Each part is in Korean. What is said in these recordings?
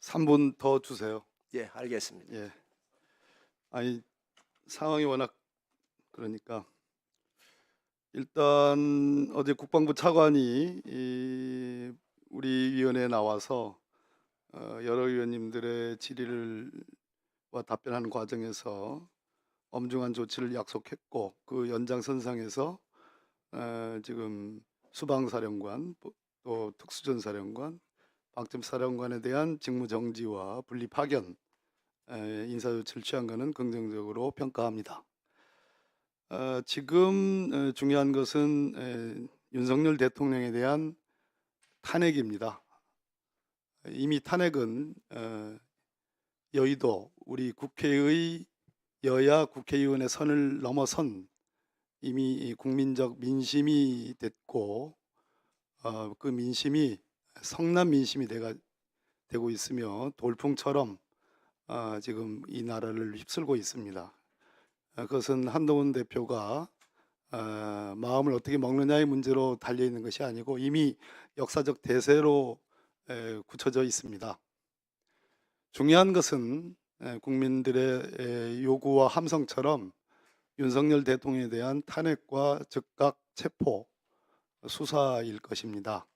3분 더 주세요. 예, 알겠습니다. 예. 아니 상황이 워낙 그러니까 일단 어제 국방부 차관이 우리 위원회에 나와서 여러 위원님들의 질의와 답변하는 과정에서 엄중한 조치를 약속했고 그 연장선상에서 지금 수방사령관 또 특수전사령관 방점사령관에 대한 직무 정지와 분리 파견 인사조치를 취한 것은 긍정적으로 평가합니다. 지금 중요한 것은 윤석열 대통령에 대한 탄핵입니다. 이미 탄핵은 여의도 우리 국회의 여야 국회의원의 선을 넘어선 이미 국민적 민심이 됐고 그 민심이 성난 민심이 되고 있으며 돌풍처럼 지금 이 나라를 휩쓸고 있습니다. 그것은 한동훈 대표가 마음을 어떻게 먹느냐의 문제로 달려있는 것이 아니고 이미 역사적 대세로 굳혀져 있습니다. 중요한 것은 국민들의 요구와 함성처럼 윤석열 대통령에 대한 탄핵과 즉각 체포 수사일 것입니다.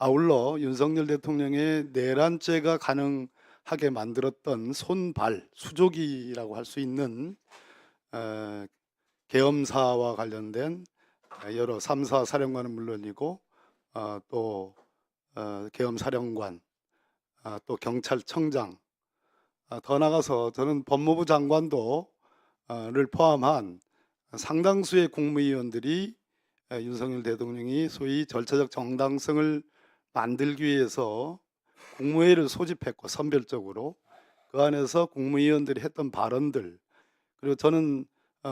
아울러 윤석열 대통령의 내란죄가 가능하게 만들었던 손발, 수족이라고 할 수 있는 계엄사와 관련된 여러 3사 사령관은 물론이고 또 계엄사령관, 또 경찰청장, 더 나아가서 저는 법무부 장관도 를 포함한 상당수의 국무위원들이 윤석열 대통령이 소위 절차적 정당성을 만들기 위해서 국무회의를 소집했고 선별적으로 그 안에서 국무위원들이 했던 발언들, 그리고 저는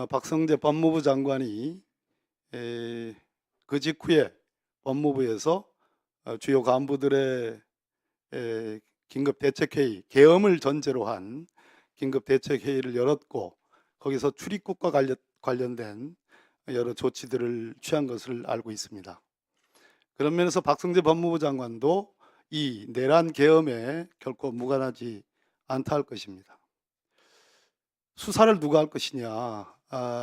박성재 법무부 장관이 그 직후에 법무부에서 주요 간부들의 긴급 대책회의, 계엄을 전제로 한 긴급 대책회의를 열었고 거기서 출입국과 관련된 여러 조치들을 취한 것을 알고 있습니다. 그런 면에서 박성재 법무부 장관도 이 내란 계엄에 결코 무관하지 않다 할 것입니다. 수사를 누가 할 것이냐,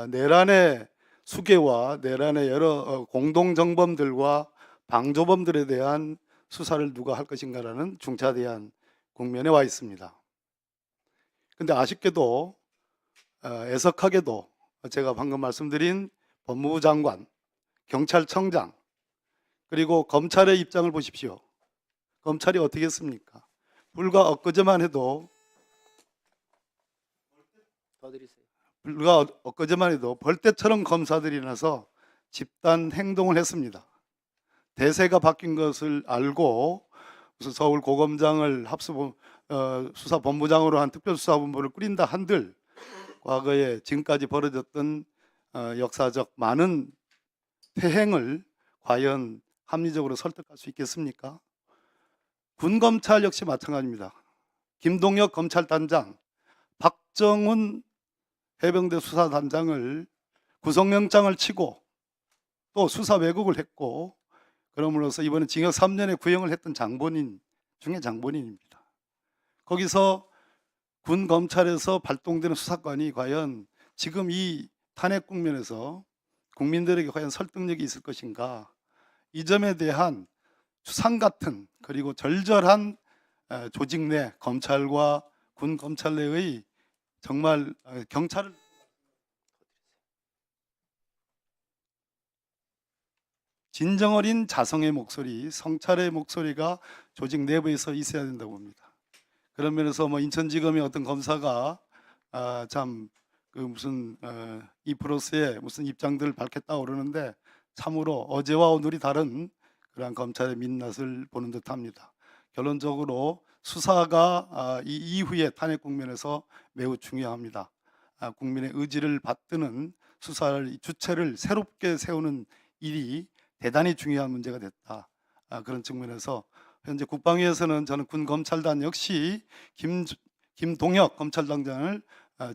내란의 수괴와 내란의 여러 공동정범들과 방조범들에 대한 수사를 누가 할 것인가라는 중차대한 국면에 와 있습니다. 근데 아쉽게도 애석하게도 제가 방금 말씀드린 법무부 장관, 경찰청장, 그리고 검찰의 입장을 보십시오. 검찰이 어떻게 했습니까? 불과 엊그제만 해도 더 드리세요. 벌떼처럼 검사들이 나서 집단 행동을 했습니다. 대세가 바뀐 것을 알고 무슨 서울 고검장을 수사본부장으로 한 특별수사본부를 꾸린다 한들 과거에 지금까지 벌어졌던 역사적 많은 태행을 과연 합리적으로 설득할 수 있겠습니까? 군검찰 역시 마찬가지입니다. 김동혁 검찰단장, 박정훈 해병대 수사단장을 구속영장을 치고 또 수사 왜곡을 했고 그럼으로써 이번에 징역 3년에 구형을 했던 장본인 중에 장본인입니다. 거기서 군 검찰에서 발동되는 수사관이 과연 지금 이 탄핵 국면에서 국민들에게 과연 설득력이 있을 것인가, 이 점에 대한 추상 같은 그리고 절절한 조직 내 검찰과 군 검찰 내의 정말 경찰을 진정 어린 자성의 목소리, 성찰의 목소리가 조직 내부에서 있어야 된다고 봅니다. 그런 면에서 인천지검의 어떤 검사가 무슨 이 프로세스에 무슨 입장들을 밝혔다고 그러는데 참으로 어제와 오늘이 다른 그러한 검찰의 민낯을 보는 듯합니다. 결론적으로 수사가 이 이후의 탄핵 국면에서 매우 중요합니다. 국민의 의지를 받드는 수사를 주체를 새롭게 세우는 일이 대단히 중요한 문제가 됐다. 그런 측면에서 현재 국방위에서는 저는 군 검찰단 역시 김동혁 검찰단장을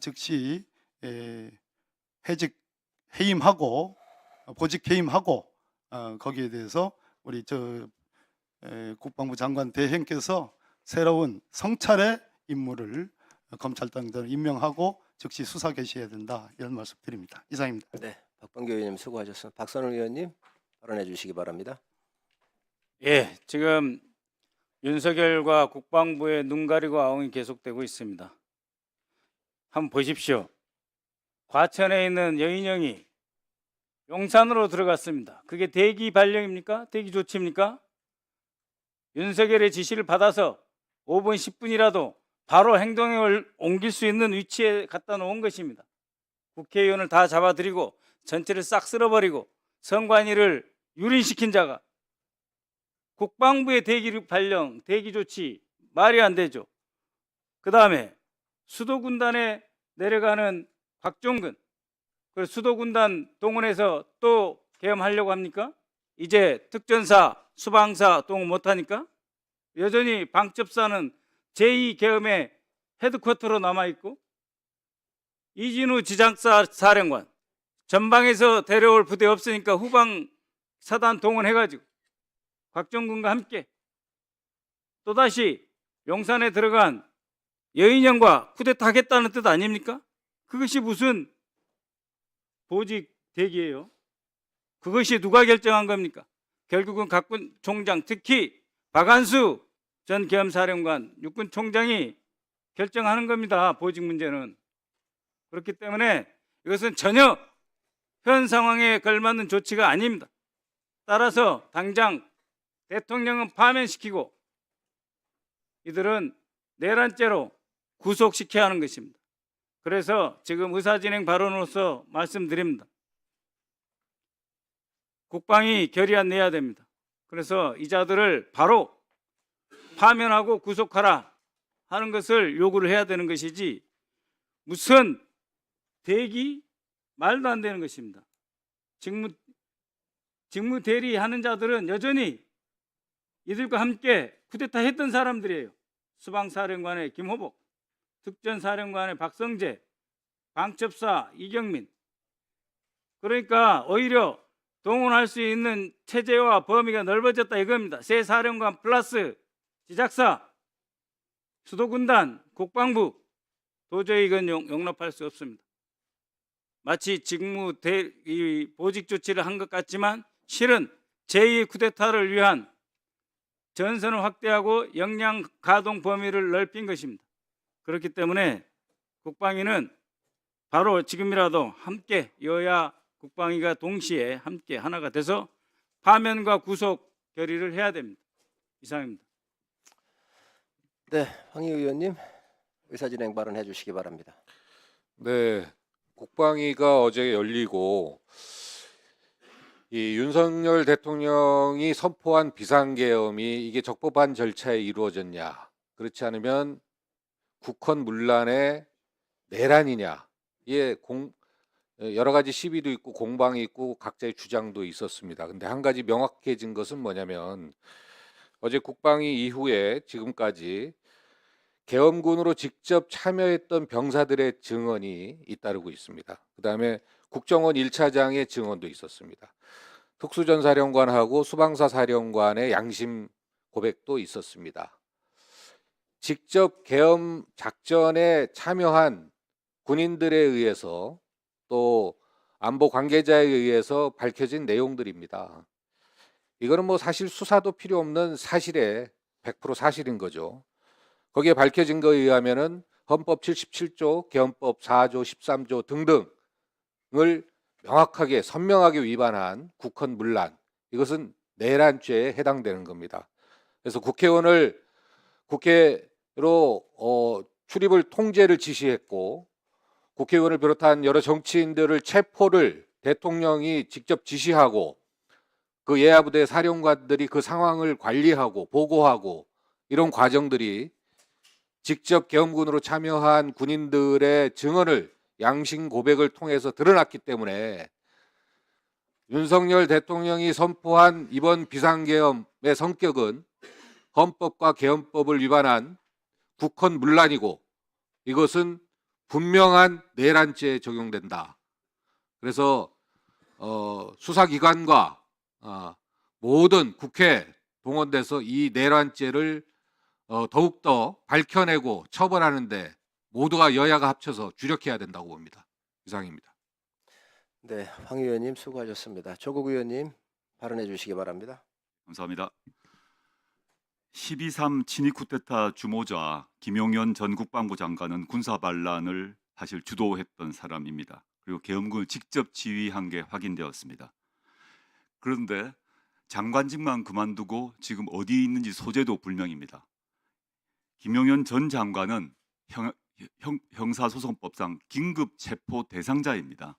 즉시 해임하고 보직 해임하고 거기에 대해서 우리 국방부 장관 대행께서 새로운 성찰의 인물을 검찰단장으로 임명하고 즉시 수사 개시해야 된다, 이런 말씀드립니다. 이상입니다. 네, 박범계 의원님 수고하셨습니다. 박선우 의원님 발언해 주시기 바랍니다. 예, 지금 윤석열과 국방부의 눈 가리고 아웅이 계속되고 있습니다. 한번 보십시오. 과천에 있는 여인영이 용산으로 들어갔습니다. 그게 대기 발령입니까? 대기 조치입니까? 윤석열의 지시를 받아서 5분, 10분이라도 바로 행동을 옮길 수 있는 위치에 갖다 놓은 것입니다. 국회의원을 다 잡아들이고 전체를 싹 쓸어버리고 선관위를 유린시킨 자가 국방부의 대기 발령, 대기 조치 말이 안 되죠. 그 다음에 수도군단에 내려가는 곽종근, 그 수도군단 동원해서 또 계엄하려고 합니까? 이제 특전사, 수방사 동원 못하니까? 여전히 방첩사는 제2계엄의 헤드쿼터로 남아있고, 이진우 지장사 사령관, 전방에서 데려올 부대 없으니까 후방 사단 동원해가지고 곽종근과 함께 또다시 용산에 들어간 여인영과 쿠데타 하겠다는 뜻 아닙니까? 그것이 무슨 보직 대기예요? 그것이 누가 결정한 겁니까? 결국은 각군 총장, 특히 박안수 전 계엄사령관, 육군 총장이 결정하는 겁니다. 보직 문제는. 그렇기 때문에 이것은 전혀 현 상황에 걸맞는 조치가 아닙니다. 따라서 당장 대통령은 파면시키고 이들은 내란죄로 구속시켜야 하는 것입니다. 그래서 지금 의사진행 발언으로서 말씀드립니다. 국방이 결의안 내야 됩니다. 그래서 이 자들을 바로 파면하고 구속하라 하는 것을 요구를 해야 되는 것이지, 무슨 대기? 말도 안 되는 것입니다. 직무 대리하는 자들은 여전히 이들과 함께 쿠데타 했던 사람들이에요. 수방사령관의 김호복, 특전사령관의 박성재, 방첩사 이경민. 그러니까 오히려 동원할 수 있는 체제와 범위가 넓어졌다 이겁니다. 새 사령관 플러스 지작사, 수도군단, 국방부, 도저히 이건 용납할 수 없습니다. 마치 보직 조치를 한 것 같지만 실은 제2 쿠데타를 위한 전선을 확대하고 역량 가동 범위를 넓힌 것입니다. 그렇기 때문에 국방위는 바로 지금이라도 함께 여야 국방위가 동시에 함께 하나가 돼서 파면과 구속 결의를 해야 됩니다. 이상입니다. 네, 황희 의원님 의사진행 발언해 주시기 바랍니다. 네, 국방위가 어제 열리고 이 윤석열 대통령이 선포한 비상계엄이 이게 적법한 절차에 이루어졌냐, 그렇지 않으면 국헌 문란의 내란이냐, 이게 여러 가지 시비도 있고 공방이 있고 각자의 주장도 있었습니다. 근데 한 가지 명확해진 것은 뭐냐면 어제 국방위 이후에 지금까지 계엄군으로 직접 참여했던 병사들의 증언이 잇따르고 있습니다. 그다음에 국정원 1차장의 증언도 있었습니다. 특수전사령관하고 수방사 사령관의 양심 고백도 있었습니다. 직접 계엄 작전에 참여한 군인들에 의해서 또 안보 관계자에 의해서 밝혀진 내용들입니다. 이거는 뭐 사실 수사도 필요 없는 사실에 100% 사실인 거죠. 거기에 밝혀진 거에 의하면은 헌법 77조, 계엄법 4조, 13조 등등을 명확하게 선명하게 위반한 국헌 문란, 이것은 내란죄에 해당되는 겁니다. 그래서 국회의원을 국회로 출입을 통제를 지시했고 국회의원을 비롯한 여러 정치인들을 체포를 대통령이 직접 지시하고 그 예하부대 사령관들이 그 상황을 관리하고 보고하고 이런 과정들이 직접 계엄군으로 참여한 군인들의 증언을 양심 고백을 통해서 드러났기 때문에 윤석열 대통령이 선포한 이번 비상계엄의 성격은 헌법과 계엄법을 위반한 국헌 문란이고 이것은 분명한 내란죄에 적용된다. 그래서 수사기관과 모든 국회 동원돼서 이 내란죄를 더욱더 밝혀내고 처벌하는데 모두가 여야가 합쳐서 주력해야 된다고 봅니다. 이상입니다. 네, 황 의원님 수고하셨습니다. 조국 의원님 발언해 주시기 바랍니다. 감사합니다. 12.3 친위 쿠데타 주모자 김용현 전 국방부 장관은 군사 반란을 사실 주도했던 사람입니다. 그리고 계엄군을 직접 지휘한 게 확인되었습니다. 그런데 장관직만 그만두고 지금 어디 있는지 소재도 불명입니다. 김용현 전 장관은 형사소송법상 긴급 체포 대상자입니다.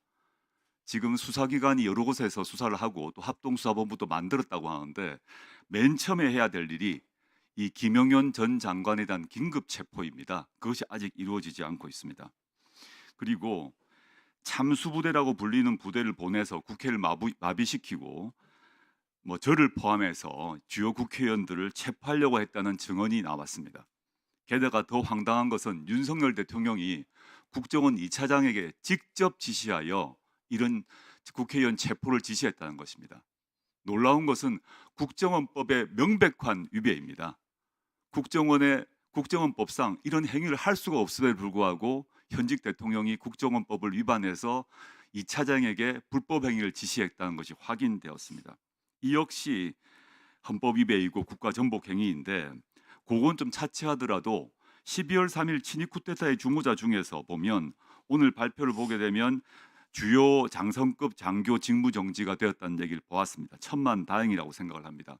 지금 수사기관이 여러 곳에서 수사를 하고 또 합동수사본부도 만들었다고 하는데 맨 처음에 해야 될 일이 이 김용현 전 장관에 대한 긴급 체포입니다. 그것이 아직 이루어지지 않고 있습니다. 그리고 참수부대라고 불리는 부대를 보내서 국회를 마비시키고 저를 포함해서 주요 국회의원들을 체포하려고 했다는 증언이 나왔습니다. 게다가 더 황당한 것은 윤석열 대통령이 국정원 2차장에게 직접 지시하여 이런 국회의원 체포를 지시했다는 것입니다. 놀라운 것은 국정원법의 명백한 위배입니다. 국정원법상 이런 행위를 할 수가 없음에 불구하고 현직 대통령이 국정원법을 위반해서 2차장에게 불법 행위를 지시했다는 것이 확인되었습니다. 이 역시 헌법 위배이고 국가전복 행위인데 그건 좀 차치하더라도 12월 3일 친위 쿠데타의 주모자 중에서 보면 오늘 발표를 보게 되면 주요 장성급 장교 직무 정지가 되었다는 얘기를 보았습니다. 천만다행이라고 생각을 합니다.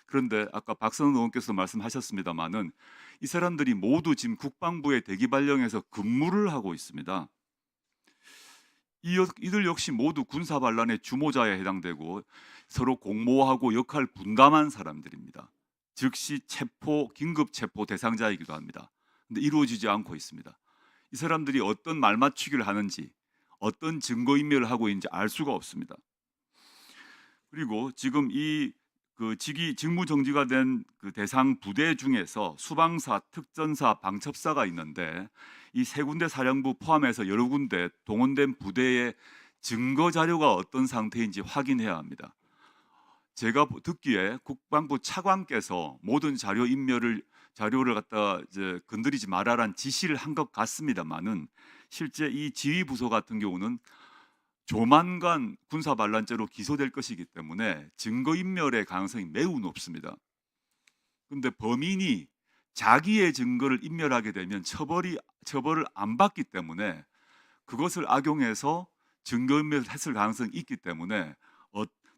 그런데 아까 박선원 의원께서 말씀하셨습니다마는 이 사람들이 모두 지금 국방부의 대기발령에서 근무를 하고 있습니다. 이들 역시 모두 군사 반란의 주모자에 해당되고 서로 공모하고 역할 분담한 사람들입니다. 즉시 긴급 체포 대상자이기도 합니다. 근데 이루어지지 않고 있습니다. 이 사람들이 어떤 말맞추기를 하는지 어떤 증거인멸을 하고 있는지 알 수가 없습니다. 그리고 지금 이 직무 정지가 된 그 대상 부대 중에서 수방사, 특전사, 방첩사가 있는데 이 세 군데 사령부 포함해서 여러 군데 동원된 부대의 증거 자료가 어떤 상태인지 확인해야 합니다. 제가 듣기에 국방부 차관께서 모든 자료를 갖다 건드리지 말아란 지시를 한 것 같습니다만은 실제 이 지휘부서 같은 경우는 조만간 군사반란죄로 기소될 것이기 때문에 증거인멸의 가능성이 매우 높습니다. 그런데 범인이 자기의 증거를 인멸하게 되면 처벌을 안 받기 때문에 그것을 악용해서 증거인멸을 했을 가능성이 있기 때문에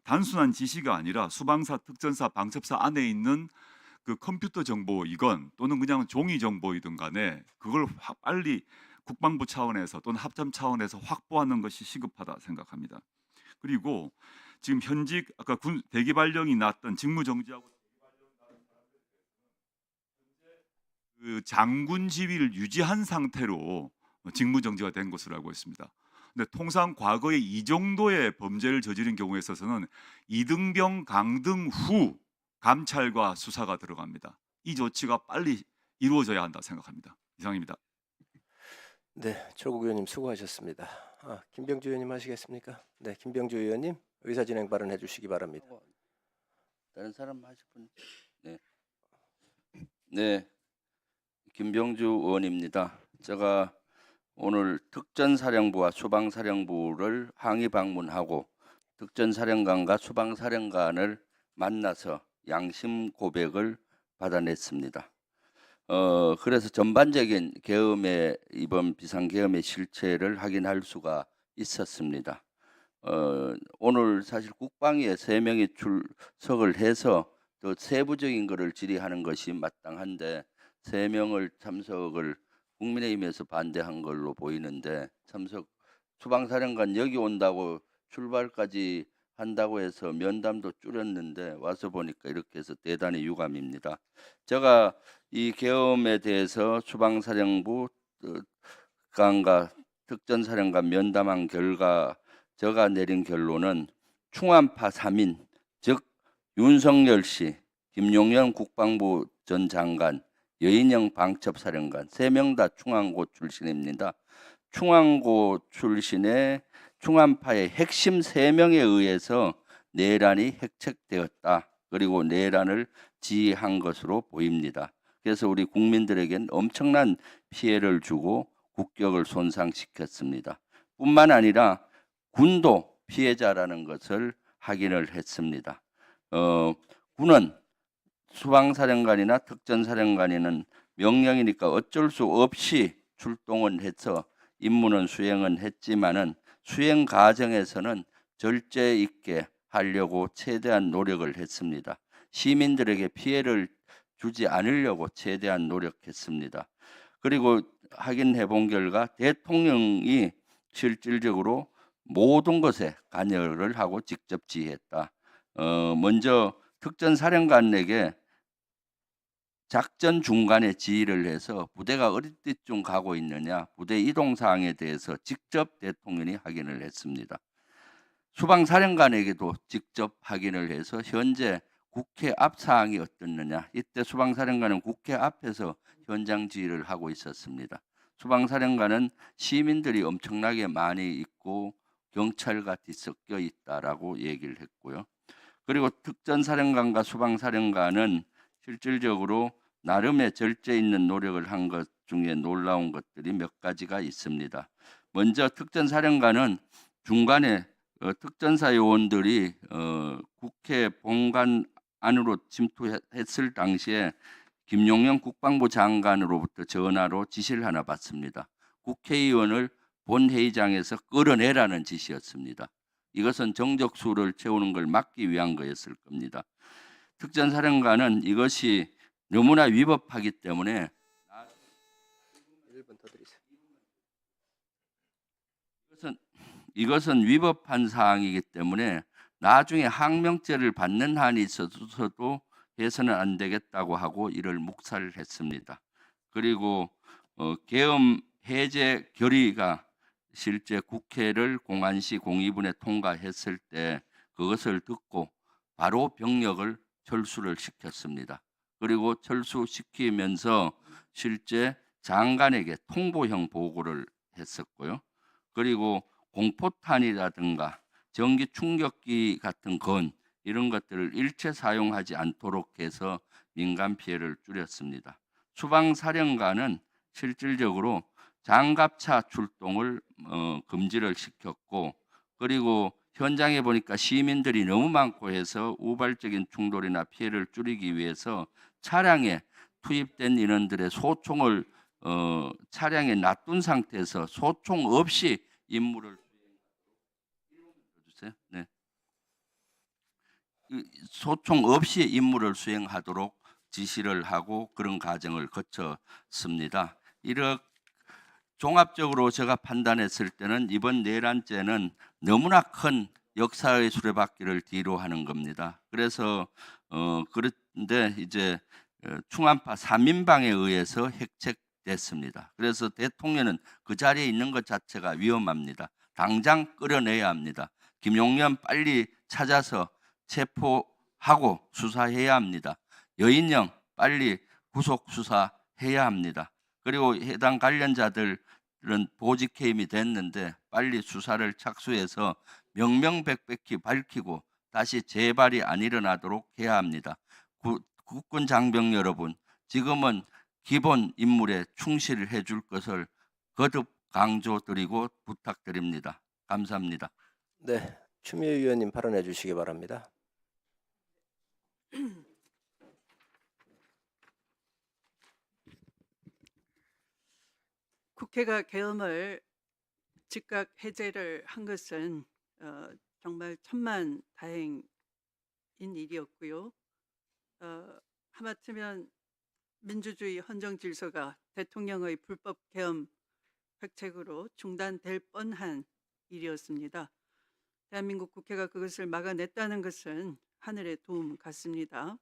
단순한 지시가 아니라 수방사, 특전사, 방첩사 안에 있는 그 컴퓨터 정보이건 또는 그냥 종이 정보이든 간에 그걸 빨리 국방부 차원에서 또는 합참 차원에서 확보하는 것이 시급하다 생각합니다. 그리고 지금 현직 아까 대기 발령이 났던 직무 정지하고 그 장군 지위를 유지한 상태로 직무 정지가 된 것으로 알고 있습니다. 근데 통상 과거에 이 정도의 범죄를 저지른 경우에 있어서는 이등병 강등 후 감찰과 수사가 들어갑니다. 이 조치가 빨리 이루어져야 한다 생각합니다. 이상입니다. 네, 조국 의원님 수고하셨습니다. 김병주 의원님 하시겠습니까? 네, 김병주 의원님 의사진행 발언해 주시기 바랍니다. 다른 사람 하실 분? 네, 김병주 의원입니다. 제가 오늘 특전사령부와 수방사령부를 항의 방문하고 특전사령관과 수방사령관을 만나서 양심 고백을 받아냈습니다. 그래서 전반적인 이번 비상계엄의 실체를 확인할 수가 있었습니다. 오늘 사실 국방위에 3명이 출석을 해서 더 세부적인 것을 질의하는 것이 마땅한데 3명을 참석을 국민의힘에서 반대한 걸로 보이는데 수방사령관 여기 온다고 출발까지 한다고 해서 면담도 줄였는데 와서 보니까 이렇게 해서 대단히 유감입니다. 제가 이 계엄에 대해서 수방사령부 관과 특전사령관 면담한 결과 제가 내린 결론은 충암파 3인 즉 윤석열 씨, 김용현 국방부 전 장관, 여인영 방첩사령관 3명 다 충암고 출신입니다. 충암고 출신의 충암파의 핵심 3명에 의해서 내란이 획책되었다. 그리고 내란을 지휘한 것으로 보입니다. 그래서 우리 국민들에겐 엄청난 피해를 주고 국격을 손상시켰습니다. 뿐만 아니라 군도 피해자라는 것을 확인을 했습니다. 군은 수방사령관이나 특전사령관이는 명령이니까 어쩔 수 없이 출동을 해서 임무는 수행은 했지만은 수행 과정에서는 절제 있게 하려고 최대한 노력을 했습니다. 시민들에게 피해를 주지 않으려고 최대한 노력했습니다. 그리고 확인해 본 결과 대통령이 실질적으로 모든 것에 관여를 하고 직접 지휘했다. 먼저 특전사령관에게 작전 중간에 지휘를 해서 부대가 어디 쯤 가고 있느냐, 부대 이동 사항에 대해서 직접 대통령이 확인을 했습니다. 수방사령관에게도 직접 확인을 해서 현재 국회 앞 사항이 어떻느냐, 이때 수방사령관은 국회 앞에서 현장 지휘를 하고 있었습니다. 수방사령관은 시민들이 엄청나게 많이 있고 경찰과 뒤섞여 있다라고 얘기를 했고요. 그리고 특전사령관과 수방사령관은 실질적으로 나름의 절제 있는 노력을 한 것 중에 놀라운 것들이 몇 가지가 있습니다. 먼저 특전사령관은 중간에 특전사 요원들이 국회 본관 안으로 침투했을 당시에 김용현 국방부 장관으로부터 전화로 지시를 하나 받습니다. 국회의원을 본회의장에서 끌어내라는 지시였습니다. 이것은 정적수를 채우는 걸 막기 위한 거였을 겁니다. 특전사령관은 이것이 너무나 위법하기 때문에 1분 더 드리세요. 이것은 위법한 사항이기 때문에 나중에 항명죄를 받는 한이 있어서도 해서는 안 되겠다고 하고 이를 묵살을 했습니다. 그리고 계엄 해제 결의가 실제 국회를 공안시 공의분에 통과했을 때 그것을 듣고 바로 병력을 철수를 시켰습니다. 그리고 철수시키면서 실제 장관에게 통보형 보고를 했었고요. 그리고 공포탄이라든가 전기 충격기 같은 건 이런 것들을 일체 사용하지 않도록 해서 민간 피해를 줄였습니다. 수방사령관은 실질적으로 장갑차 출동을 금지를 시켰고, 그리고 현장에 보니까 시민들이 너무 많고 해서 우발적인 충돌이나 피해를 줄이기 위해서 차량에 투입된 인원들의 소총을 차량에 놔둔 상태에서 소총 없이 임무를 네. 소총 없이 임무를 수행하도록 지시를 하고 그런 과정을 거쳤습니다. 이렇게 종합적으로 제가 판단했을 때는 이번 내란죄는 너무나 큰 역사의 수레바퀴를 뒤로 하는 겁니다. 그래서 그런데 이제 충암파 3인방에 의해서 핵책됐습니다. 그래서 대통령은 그 자리에 있는 것 자체가 위험합니다. 당장 끌어내야 합니다. 김용현 빨리 찾아서 체포하고 수사해야 합니다. 여인영 빨리 구속 수사해야 합니다. 그리고 해당 관련자들은 보직 해임이 됐는데 빨리 수사를 착수해서 명명백백히 밝히고 다시 재발이 안 일어나도록 해야 합니다. 국군 장병 여러분, 지금은 기본 임무에 충실해 줄 것을 거듭 강조드리고 부탁드립니다. 감사합니다. 네, 추미애 의원님 발언해 주시기 바랍니다. 국회가 계엄을 즉각 해제를 한 것은 정말 천만다행인 일이었고요. 하마터면 민주주의 헌정 질서가 대통령의 불법 계엄 획책으로 중단될 뻔한 일이었습니다. 대한민국 국회가 그것을 막아냈다는 것은 하늘의 도움 같습니다.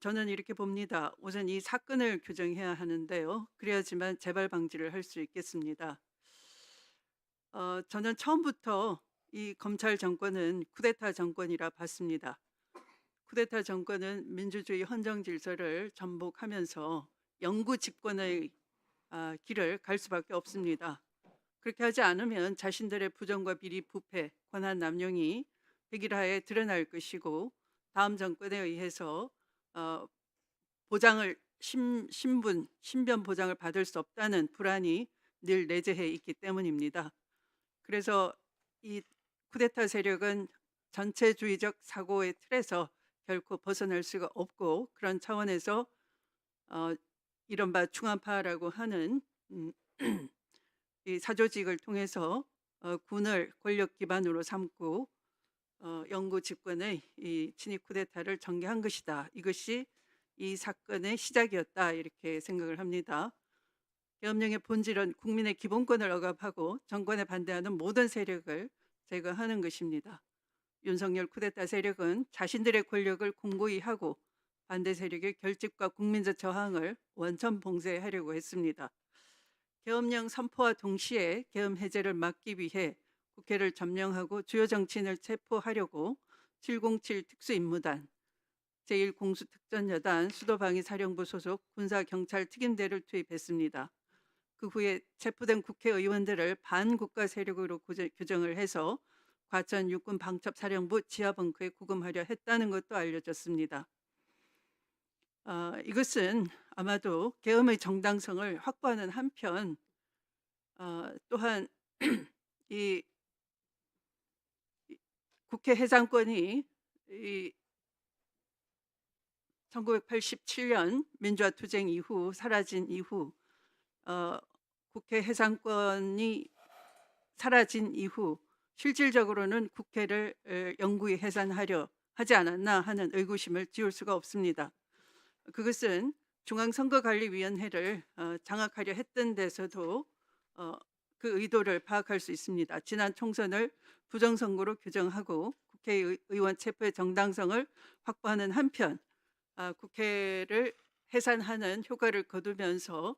저는 이렇게 봅니다. 우선 이 사건을 규정해야 하는데요. 그래야지만 재발 방지를 할 수 있겠습니다. 저는 처음부터 이 검찰 정권은 쿠데타 정권이라 봤습니다. 쿠데타 정권은 민주주의 헌정 질서를 전복하면서 영구 집권의 길을 갈 수밖에 없습니다. 그렇게 하지 않으면 자신들의 부정과 비리, 부패, 권한 남용이 백일하에 드러날 것이고 다음 정권에 의해서 보장을 신변 보장을 받을 수 없다는 불안이 늘 내재해 있기 때문입니다. 그래서 이 쿠데타 세력은 전체주의적 사고의 틀에서 결코 벗어날 수가 없고, 그런 차원에서 이른바 중앙파라고 하는 이 사조직을 통해서 군을 권력 기반으로 삼고 영구 집권의 이 친일 쿠데타를 전개한 것이다. 이것이 이 사건의 시작이었다, 이렇게 생각을 합니다. 계엄령의 본질은 국민의 기본권을 억압하고 정권에 반대하는 모든 세력을 제거하는 것입니다. 윤석열 쿠데타 세력은 자신들의 권력을 공고히 하고 반대 세력의 결집과 국민적 저항을 원천 봉쇄하려고 했습니다. 계엄령 선포와 동시에 계엄 해제를 막기 위해 국회를 점령하고 주요 정치인을 체포하려고 707 특수임무단, 제1공수특전여단, 수도방위사령부 소속 군사경찰 특임대를 투입했습니다. 그 후에 체포된 국회의원들을 반국가 세력으로 규정을 해서 과천 육군 방첩사령부 지하벙커에 구금하려 했다는 것도 알려졌습니다. 이것은 아마도 계엄의 정당성을 확보하는 한편 또한 이 국회 해산권이 1987년 민주화 투쟁 이후 사라진 이후 국회 해산권이 사라진 이후 실질적으로는 국회를 영구히 해산하려 하지 않았나 하는 의구심을 지울 수가 없습니다. 그것은 중앙선거관리위원회를 장악하려 했던 데서도 그 의도를 파악할 수 있습니다. 지난 총선을 부정선거로 규정하고 국회의원 체포의 정당성을 확보하는 한편 국회를 해산하는 효과를 거두면서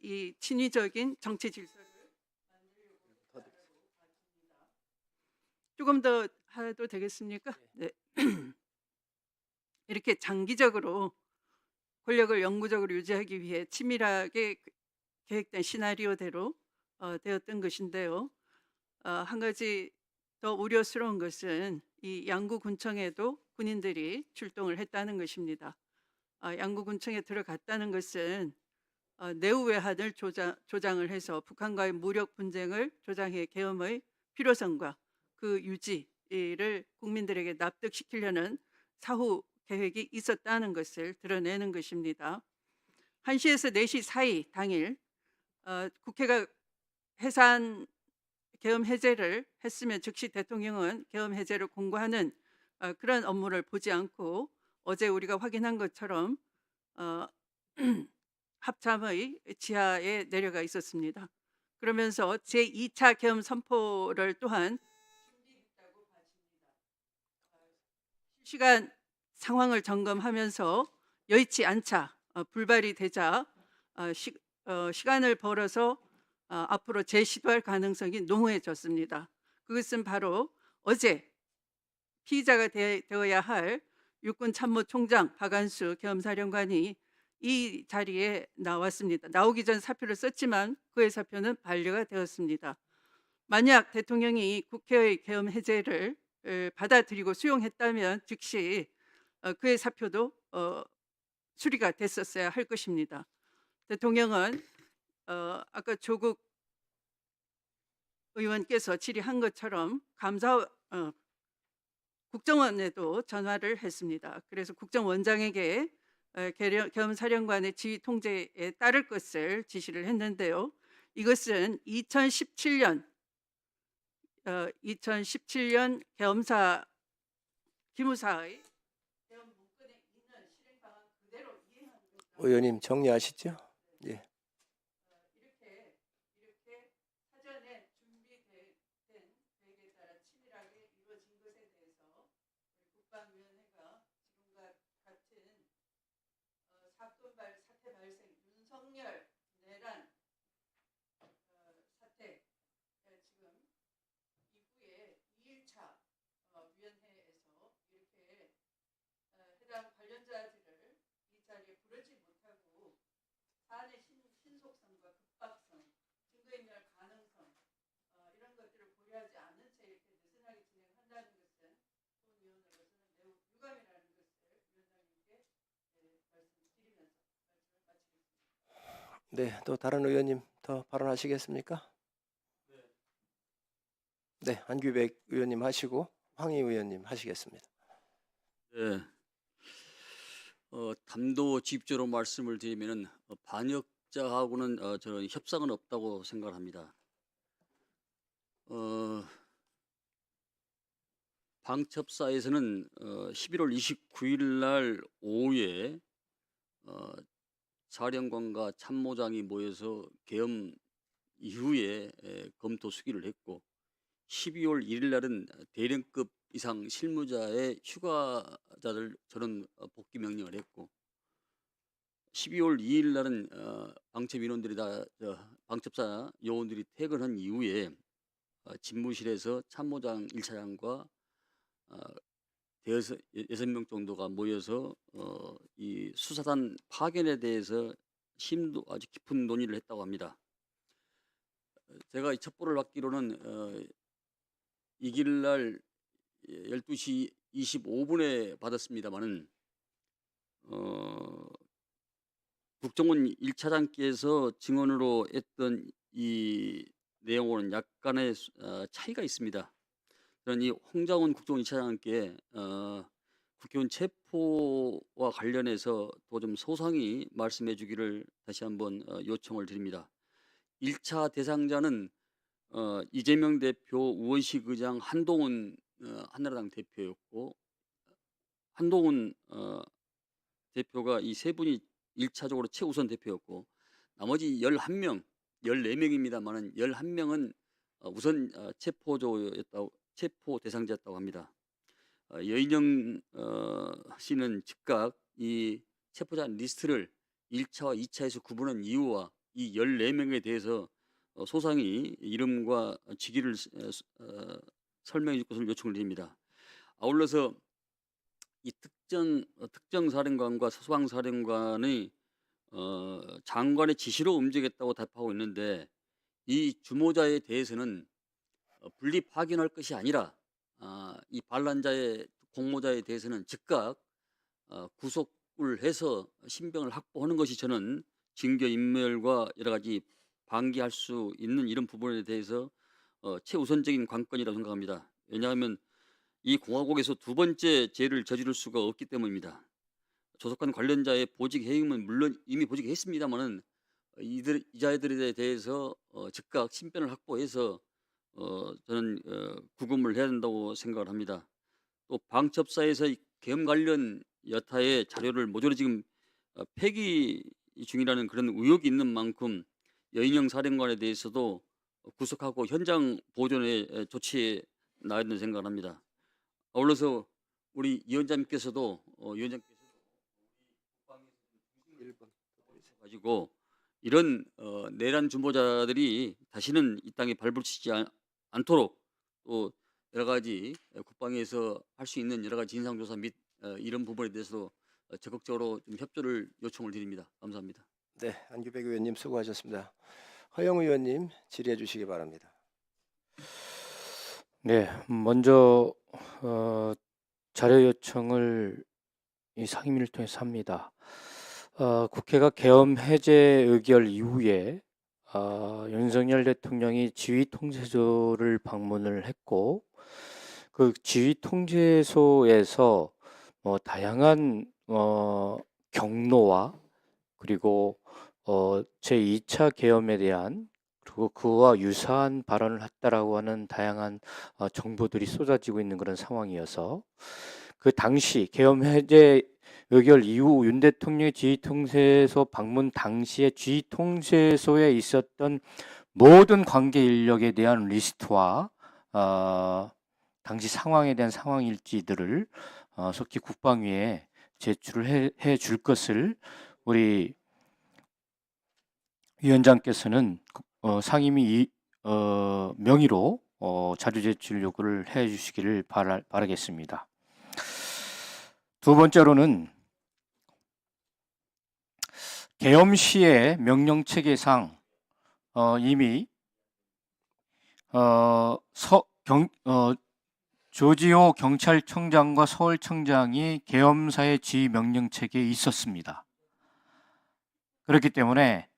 이 친위적인 정치 질서를 조금 더 해도 되겠습니까? 네. 이렇게 장기적으로 권력을 영구적으로 유지하기 위해 치밀하게 계획된 시나리오대로 되었던 것인데요. 한 가지 더 우려스러운 것은 이 양구군청에도 군인들이 출동을 했다는 것입니다. 양구군청에 들어갔다는 것은 내후외환을 조장을 해서 북한과의 무력 분쟁을 조장해 계엄의 필요성과 그 유지를 국민들에게 납득시키려는 사후 계획이 있었다는 것을 드러내는 것입니다. 1시에서 4시 사이 당일 국회가 해산 계엄 해제를 했으면 즉시 대통령은 계엄 해제를 공고하는 그런 업무를 보지 않고 어제 우리가 확인한 것처럼 합참의 지하에 내려가 있었습니다. 그러면서 제2차 계엄 선포를 또한 실시간 상황을 점검하면서 여의치 않자 불발이 되자 시간을 벌어서 앞으로 재시도할 가능성이 농후해졌습니다. 그것은 바로 어제 피의자가 되어야 할 육군 참모총장 박안수 계엄사령관이 이 자리에 나왔습니다. 나오기 전 사표를 썼지만 그의 사표는 반려가 되었습니다. 만약 대통령이 국회의 계엄 해제를 받아들이고 수용했다면 즉시 그의 사표도 수리가 됐었어야 할 것입니다. 대통령은 아까 조국 의원께서 질의한 것처럼 국정원에도 전화를 했습니다. 그래서 국정원장에게 계엄사령관의 지휘 통제에 따를 것을 지시를 했는데요. 이것은 2017년 계엄사 기무사의 계엄 문건에 있는 실행 방안 그대로 이행하는 것입니다. 의원님 정리하시죠? 예. 이렇게 사전에 준비된 계획에 따라 치밀하게 이루어진 것에 대해서 국방위원회가 지금과 같은 사태 발생 윤석열 내란 사태 지금 이후에 2일차 위원회에서 이렇게 해당 관련자들을 이 자리에 부르지 못하고 사안의 신속성과 급박성, 증거인멸 가능성 이런 것들을 고려하지 않은 채 이렇게 느슨하게 진행한다는 것은 본 위원으로서는 매우 유감이라는 것을 위원장님께 말씀드리면서 네, 또 다른 의원님 더 발언하시겠습니까? 네, 한규백 의원님 하시고 황희 의원님 하시겠습니다. 네. 단도직입적으로 말씀을 드리면은 반역자하고는 저는 협상은 없다고 생각합니다. 방첩사에서는 11월 29일 날 오후에 사령관과 참모장이 모여서 계엄 이후에 검토 수기를 했고 12월 1일 날은 대령급 이상 실무자의 휴가자를 저는 복귀 명령을 했고 12월 2일 날은 방첩 인원들이 방첩사 요원들이 퇴근한 이후에 집무실에서 참모장 1차장과 대여섯 6명 정도가 모여서 이 수사단 파견에 대해서 심도 아주 깊은 논의를 했다고 합니다. 제가 첩보를 받기로는 이길 날 12시 25분에 받았습니다마는 국정원 1차장께서 증언으로 했던 이 내용으로는 약간의 차이가 있습니다. 저는 이 홍장훈 국정원 2차장께 국회의원 체포와 관련해서 또 좀 소상히 말씀해 주기를 다시 한번 요청을 드립니다. 1차 대상자는 이재명 대표, 우원식 의장, 한동훈 한나라당 대표였고 한동훈 대표가 이 세 분이 1차적으로 최우선 대표였고 나머지 11명, 14명입니다만은 11명은 우선 체포 대상자였다고 합니다. 여인영 씨는 즉각 이 체포자 리스트를 1차와 2차에서 구분한 이유와 이 14명에 대해서 소상히 이름과 직위를 설명해 줄 것을 요청을 드립니다. 아울러서 이 특정 사령관과 소방사령관의 장관의 지시로 움직였다고 답하고 있는데 이 주모자에 대해서는 분리 파견할 것이 아니라 이 반란자의 공모자에 대해서는 즉각 구속을 해서 신병을 확보하는 것이 저는 증거인멸과 여러 가지 방기할 수 있는 이런 부분에 대해서 최우선적인 관건이라고 생각합니다. 왜냐하면 이 공화국에서 두 번째 죄를 저지를 수가 없기 때문입니다. 조속한 관련자의 보직 해임은 물론 이미 보직했습니다만은 이자들에 대해서 즉각 신변을 확보해서 저는 구금을 해야 된다고 생각을 합니다. 또 방첩사에서 계엄 관련 여타의 자료를 모조리 지금 폐기 중이라는 그런 의혹이 있는 만큼 여인영 사령관에 대해서도 구속하고 현장 보존에 조치해 나야 된다고 생각을 합니다. 아울러서 우리 위원장님께서도 가지고 이런 내란 주모자들이 다시는 이 땅에 발붙이지 않도록 또 여러 가지 국방에서 할 수 있는 여러 가지 진상조사 및 이런 부분에 대해서 적극적으로 좀 협조를 요청을 드립니다. 감사합니다. 네, 한규백 의원님 수고하셨습니다. 허영 의원님 질의해 주시기 바랍니다. 네, 먼저 자료 요청을 이 상임위를 통해서 합니다. 국회가 계엄 해제 의결 이후에 윤석열 대통령이 지휘통제소를 방문을 했고 그 지휘통제소에서 다양한 경로와 그리고 제2차 계엄에 대한 그리고 그와 유사한 발언을 했다라고 하는 다양한 정보들이 쏟아지고 있는 그런 상황이어서 그 당시 계엄 해제 의결 이후 윤 대통령의 지휘통제소 방문 당시에 지휘통제소에 있었던 모든 관계 인력에 대한 리스트와 당시 상황에 대한 상황 일지들을 속히 국방위에 제출을 해 줄 것을 우리 위원장께서는 상임위 명의로 자료 제출 요구를 해 주시기를 바라겠습니다. 두 번째로는 계엄 시의 명령 체계상 이미 조지호 경찰청장과 서울청장이 계엄사의 지휘 명령 체계에 있었습니다. 그렇기 때문에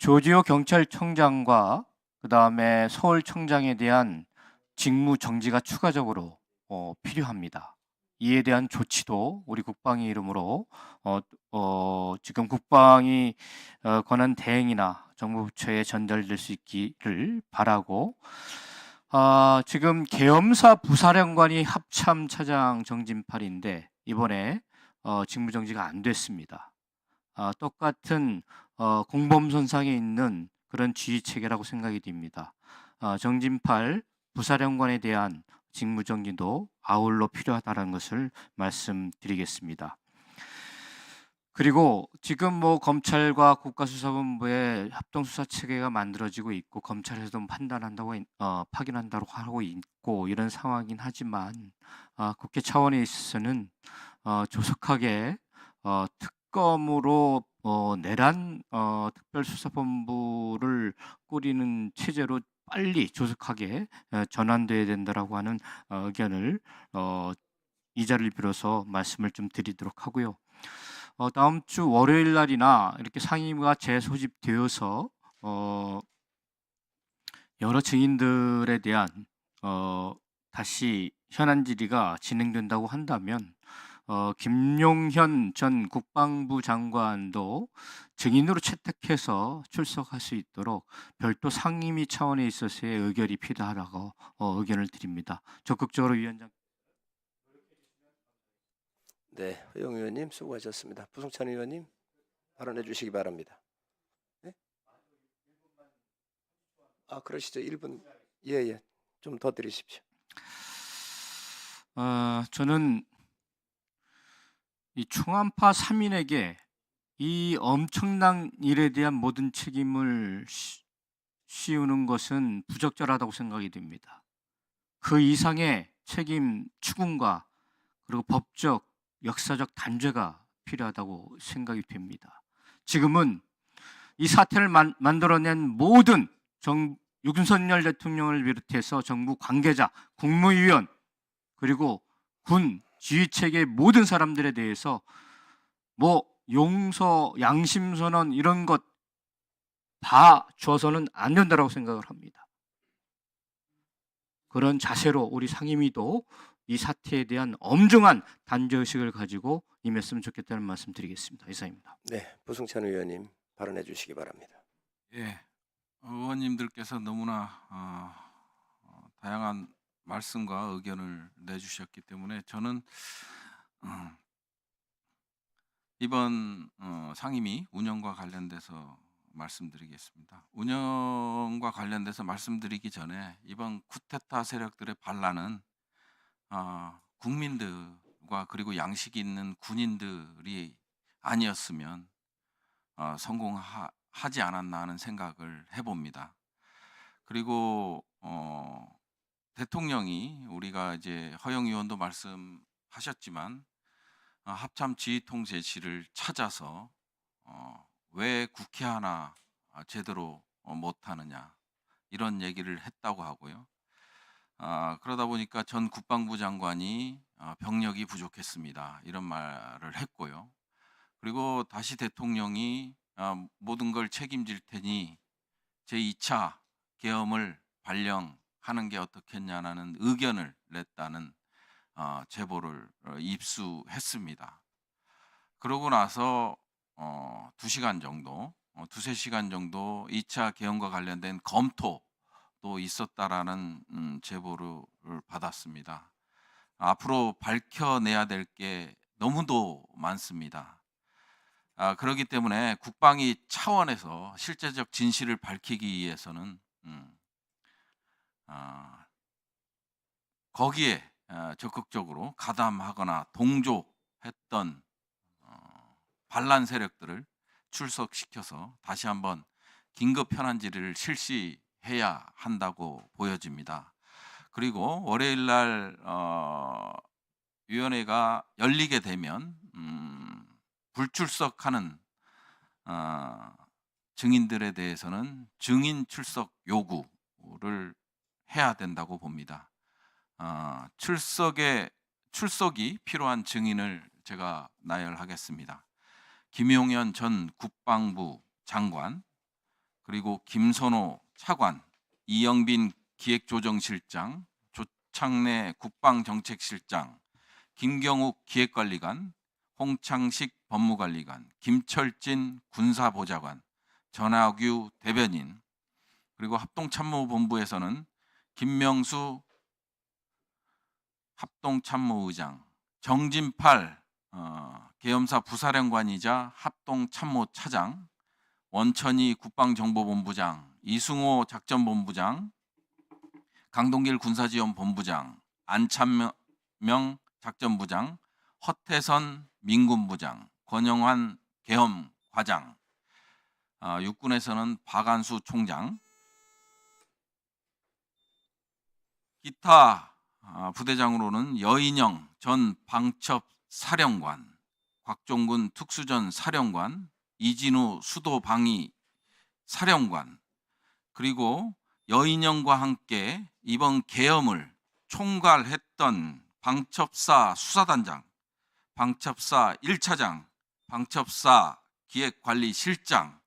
조지호 경찰청장과 그다음에 서울청장에 대한 직무 정지가 추가적으로 필요합니다. 이에 대한 조치도 우리 국방위 이름으로 지금 국방위 권한 대행이나 정부 부처에 전달될 수 있기를 바라고, 지금 계엄사 부사령관이 합참 차장 정진팔인데 이번에 직무 정지가 안 됐습니다. 똑같은 공범선상에 있는 그런 지휘 체계라고 생각이 됩니다. 정진팔 부사령관에 대한 직무 정지도 아울러 필요하다는 것을 말씀드리겠습니다. 그리고 지금 뭐 검찰과 국가수사본부의 합동수사 체계가 만들어지고 있고 검찰에서도 판단한다고 파견한다고 하고 있고 이런 상황이긴 하지만 국회 차원에 있어서는 조속하게 특검으로 내란 특별수사본부를 꾸리는 체제로 빨리 조속하게 전환돼야 된다라고 하는 의견을 이 자리를 빌어서 말씀을 좀 드리도록 하고요. 다음 주 월요일 날이나 이렇게 상임위가 재소집되어서 여러 증인들에 대한 다시 현안 질의가 진행된다고 한다면 김용현 전 국방부 장관도 증인으로 채택해서 출석할 수 있도록 별도 상임위 차원에 있어서의 의결이 필요하다고 의견을 드립니다. 적극적으로 위원장. 네, 허영 의원님 수고하셨습니다. 부승찬 의원님 발언해 주시기 바랍니다. 네? 그러시죠. 1분. 예. 좀 더 드리십시오. 저는 이 충암파 3인에게 이 엄청난 일에 대한 모든 책임을 씌우는 것은 부적절하다고 생각이 됩니다. 그 이상의 책임 추궁과 그리고 법적, 역사적 단죄가 필요하다고 생각이 됩니다. 지금은 이 사태를 만들어낸 모든 윤석열 대통령을 비롯해서 정부 관계자, 국무위원, 그리고 군 지휘체계 모든 사람들에 대해서 뭐 용서, 양심선언 이런 것 다 줘서는 안 된다고 생각을 합니다. 그런 자세로 우리 상임위도 이 사태에 대한 엄중한 단죄의식을 가지고 임했으면 좋겠다는 말씀 드리겠습니다. 이상입니다. 네, 부승찬 의원님 발언해 주시기 바랍니다. 예, 의원님들께서 너무나 다양한 말씀과 의견을 내주셨기 때문에 저는 이번 상임위 운영과 관련돼서 말씀드리겠습니다. 운영과 관련돼서 말씀드리기 전에 이번 쿠데타 세력들의 반란은 국민들과 그리고 양식이 있는 군인들이 아니었으면 성공하지 않았나 하는 생각을 해봅니다. 그리고 대통령이 우리가 이제 허영 의원도 말씀하셨지만 합참 지휘통 제시를 찾아서 왜 국회 하나 제대로 못하느냐 이런 얘기를 했다고 하고요. 그러다 보니까 전 국방부 장관이 병력이 부족했습니다 이런 말을 했고요. 그리고 다시 대통령이 모든 걸 책임질 테니 제2차 계엄을 발령하는 게 어떻겠냐는 의견을 냈다는 제보를 입수했습니다. 그러고 나서 2시간 정도, 두세 시간 정도 2차 계엄과 관련된 검토도 있었다라는 제보를 받았습니다. 앞으로 밝혀내야 될 게 너무도 많습니다. 그렇기 때문에 국방위 차원에서 실제적 진실을 밝히기 위해서는 거기에 적극적으로 가담하거나 동조했던 반란 세력들을 출석시켜서 다시 한번 긴급 현안 질의를 실시해야 한다고 보여집니다. 그리고 월요일 날 위원회가 열리게 되면 불출석하는 증인들에 대해서는 증인 출석 요구를 해야 된다고 봅니다. 출석이 필요한 증인을 제가 나열하겠습니다. 김용현 전 국방부 장관, 그리고 김선호 차관, 이영빈 기획조정실장, 조창래 국방정책실장, 김경욱 기획관리관, 홍창식 법무관리관, 김철진 군사보좌관, 전하규 대변인, 그리고 합동참모본부에서는 김명수 합동참모의장, 정진팔 계엄사 부사령관이자 합동참모차장, 원천희 국방정보본부장, 이승호 작전본부장, 강동길 군사지원본부장, 안찬명 작전부장, 허태선 민군부장, 권영환 계엄과장, 육군에서는 박안수 총장, 기타 부대장으로는 여인영 전 방첩사령관, 곽종근 특수전 사령관, 이진우 수도방위 사령관, 그리고 여인영과 함께 이번 계엄을 총괄했던 방첩사 수사단장, 방첩사 1차장, 방첩사 기획관리실장,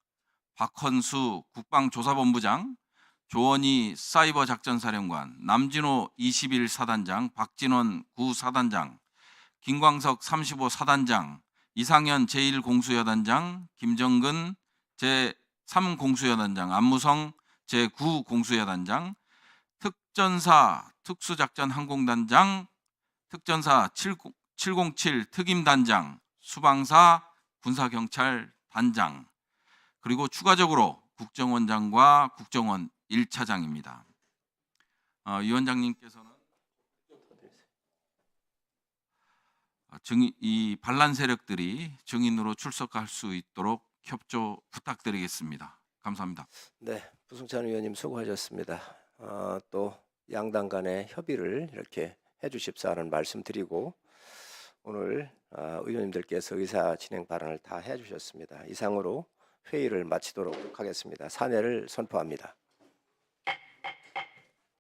박헌수 국방조사본부장, 조원희 사이버작전사령관, 남진호 21사단장, 박진원 9사단장, 김광석 35사단장, 이상현 제1공수여단장, 김정근 제3공수여단장, 안무성 제9공수여단장, 특전사 특수작전항공단장, 특전사 707 특임단장, 수방사 군사경찰단장, 그리고 추가적으로 국정원장과 국정원 1차장입니다. 위원장님께서는 이 반란 세력들이 증인으로 출석할 수 있도록 협조 부탁드리겠습니다. 감사합니다. 네, 부승찬 의원님 수고하셨습니다. 또 양당 간의 협의를 이렇게 해주십사 하는 말씀드리고 오늘 의원님들께서 의사 진행 발언을 다 해주셨습니다. 이상으로 회의를 마치도록 하겠습니다. 사내를 선포합니다.